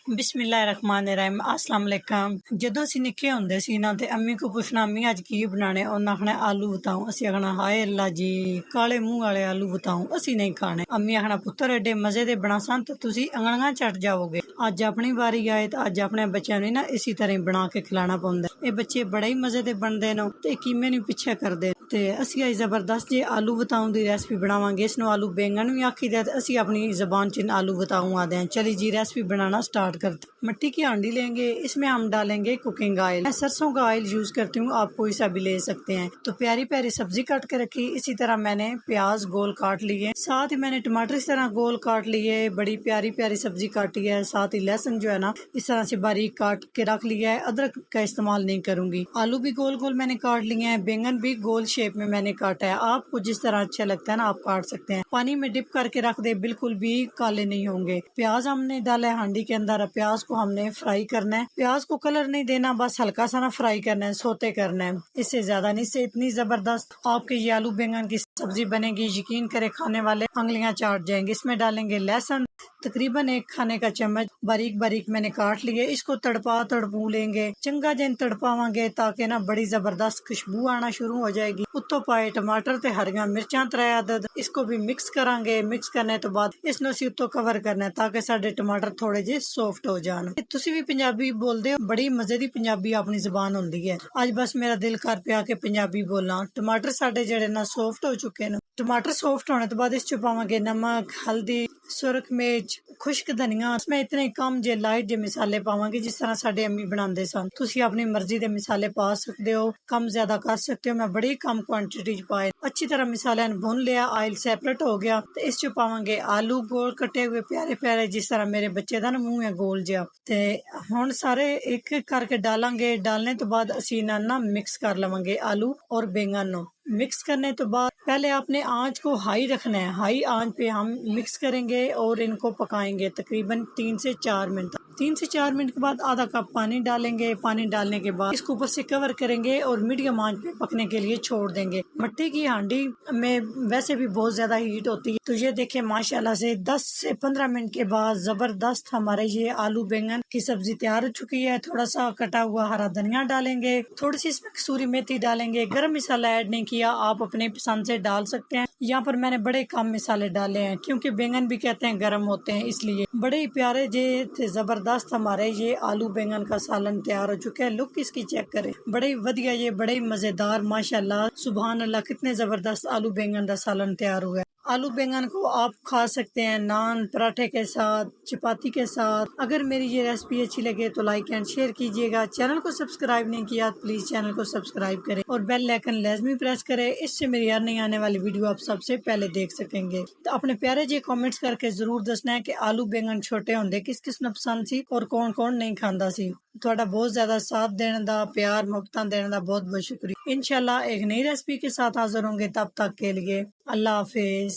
बिस्मिल्लाहिर्रहमानिर्रहीम अस्सलाम वालेकुम। ਜਦੋਂ ਅਸੀਂ ਨਿੱਕੇ ਹੁੰਦੇ ਸੀ ਨਾ ਤੇ ਅੰਮੀ ਕੋ ਪੁੱਛਣਾ ਅੰਮੀ ਅੱਜ ਕੀ ਬਣਾਣੇ ਉਹਨਾਂ ਆਖਣਾ ਆਲੂ ਬਤਾਓ ਅਸੀਂ ਆਖਣਾ ਹਾਏ ਅੱਲਾ ਜੀ ਕਾਲੇ ਮੂੰਹ ਵਾਲੇ ਆਲੂ ਬਤਾਓ ਅਸੀਂ ਨਹੀਂ ਖਾਣੇ ਅੰਮੀ ਆਖਣਾ ਪੁੱਤਰ ਐਡੇ ਮਜ਼ੇ ਦੇ ਬਣਾਸਾਂ ਤਾਂ ਤੁਸੀਂ ਅੰਗਲੀਆਂ ਚੱਟ ਜਾਓਗੇ। ਅੱਜ ਆਪਣੀ ਵਾਰੀ ਆਏ ਤਾਂ ਅੱਜ ਆਪਣੇ ਬੱਚਿਆਂ ਨੂੰ ਨਾ ਇਸੇ ਤਰ੍ਹਾਂ ਬਣਾ ਕੇ ਖਿਲਾਣਾ ਪੈਂਦਾ। ਇਹ ਬੱਚੇ ਬੜੇ ਹੀ ਮਜ਼ੇ ਦੇ ਬਣਦੇ ਨੇ ਤੇ ਕੀਮੇ ਨੂੰ ਪਿੱਛੇ ਕਰਦੇ ਤੇ ਅਸੀਂ ਅੱਜ ਜ਼ਬਰਦਸਤ ਜੇ ਆलू बताऊं ਦੀ रेसिपी बनावांगे। इसनों आलू बैंगन भी आखी दे ਅਸੀਂ अपनी ज़बान च आलू बताऊं आते हैं। चलिए जी रेसिपी बनाना स्टार्ट करते हैं। मिट्टी की हांडी लेंगे, इसमें हम डालेंगे कुकिंग ऑयल। मैं सरसों का ऑयल यूज करती हूँ, आप कोई सा भी ले सकते हैं। तो प्यारी प्यारी सब्जी काट के रखी, इसी तरह मैंने प्याज गोल काट लिए, साथ ही मैंने टमाटर इस तरह गोल काट लिए। बड़ी प्यारी प्यारी सब्जी काटी है, साथ ही लहसुन जो है ना इस तरह से बारीक काट के रख लिया है। अदरक का इस्तेमाल नहीं करूंगी। आलू भी गोल गोल मैंने काट लिए हैं, बैंगन भी गोल शेप में मैंने काटा है। आपको जिस तरह अच्छा लगता है ना आप काट सकते हैं। पानी में डिप करके रख दे, बिल्कुल भी काले नहीं होंगे। प्याज हमने डाला है हांडी के अंदर। प्याज को हमने फ्राई करना है। प्याज को कलर नहीं देना, बस हल्का सा ना फ्राई करना है, सोते करना है, इससे ज्यादा नहीं। से इतनी जबरदस्त आपके ये आलू बैंगन की सब्जी बनेगी, यकीन करे खाने वाले उंगलियां चाट जाएंगे। इसमें डालेंगे लहसुन, तकरीबन 1 खाने का चम्मच बारीक बारीक मैंने काट लिए। इसको तड़पू लेंगे, चंगा जिन तड़पावांगे ताकि ना बड़ी जबरदस्त खुशबू आना शुरू हो जाएगी। उत्तो पाए टमाटर ते हरियां मिर्चां 3 अदद, इसको भी मिक्स करांगे। मिक्स करने तो बाद इसनों ਅਸੀਂ उत्तो कवर करना है ताकि साडे टमाटर थोड़े जे सॉफ्ट हो जान। तुसी भी पंजाबी बोलदे हो, बड़ी मजे दी पंजाबी अपनी जुबान होंदी है। आज बस मेरा दिल कर पिया कि पंजाबी बोलना। टमाटर साडे जेड़े ना सॉफ्ट हो चुके हैं। टमाटर सॉफ्ट होने तो बाद इस च पावांगे नमक, हल्दी, सुरख मिर्च, खुश्क धनिया। इसमें इतने कम जे लाइट जे मसाले पावांगे जिस तरह साडे अम्मी बनांदे सन। तुसी अपनी मर्जी दे मसाले पा सकते हो, कम ज्यादा कर सकते हो। मैं बड़ी कम क्वांटिटी च पाए। अच्छी तरह मसाले भुन लिया, ऑयल सेपरेट हो गया तो इस च पावांगे आलू गोल कटे हुए प्यारे प्यारे, जिस तरह मेरे बच्चे दा ना मुंह है गोल जिहा। ते हुण सारे एक एक करके डालांगे। डालने तो बाद असी इन्हां ना मिक्स कर लवांगे आलू और बैंगन नो। मिक्स करने तो बाद पहले आपने आंच को हाई रखना है। हाई आंच पे हम मिक्स करेंगे और इनको पकाएंगे तकरीबन 3 से 4 मिनट। 3 से 4 मिनट के बाद आधा कप पानी डालेंगे। पानी डालने के बाद इसको ऊपर से कवर करेंगे और मीडियम आंच पे पकने के लिए छोड़ देंगे। मिट्टी की हांडी में वैसे भी बहुत ज्यादा हीट होती है। तो ये देखें माशाल्लाह से 10 से 15 मिनट के बाद जबरदस्त हमारे ये आलू बैंगन की सब्जी तैयार हो चुकी है। थोड़ा सा कटा हुआ हरा धनिया डालेंगे, थोड़ी सी इसमें कसूरी मेथी डालेंगे। गरम मसाला ऐड नहीं किया, आप अपने पसंद से डाल सकते हैं। यहाँ पर मैंने बड़े कम मसाले डाले हैं क्योंकि बैंगन भी कहते हैं गर्म होते हैं, इसलिए। बड़े ही प्यारे जे थे जबरदस्त हमारे ये आलू बैंगन का सालन तैयार हो चुका है। लुक इसकी चेक करें, बड़े ही वधिया, ये बड़े ही मजेदार माशाल्लाह सुभान अल्लाह, कितने जबरदस्त आलू बैंगन का सालन तैयार हुआ है। आलू बैंगन को आप खा सकते हैं नान, पराठे के साथ, चपाती के साथ। अगर मेरी ये रेसिपी अच्छी लगे तो लाइक एंड शेयर कीजिएगा। चैनल को सब्सक्राइब नहीं किया प्लीज चैनल को सब्सक्राइब करें और बेल आइकन लाजमी प्रेस करें, इससे मेरी हर नई आने वाली वीडियो आप सबसे पहले देख सकेंगे। तो अपने प्यारे जी कमेंट्स करके जरूर दसना है कि आलू बैंगन छोटे होंदे किस किस नू पसंद सी और कौन कौन नहीं खांदा सी। थोड़ा बहुत ज्यादा साथ देने दा, प्यार मोहब्बत देने दा बहुत बहुत शुक्रिया। इंशाल्लाह एक नई रेसिपी के साथ हाजिर होंगे, तब तक के लिए अल्लाह हाफिज।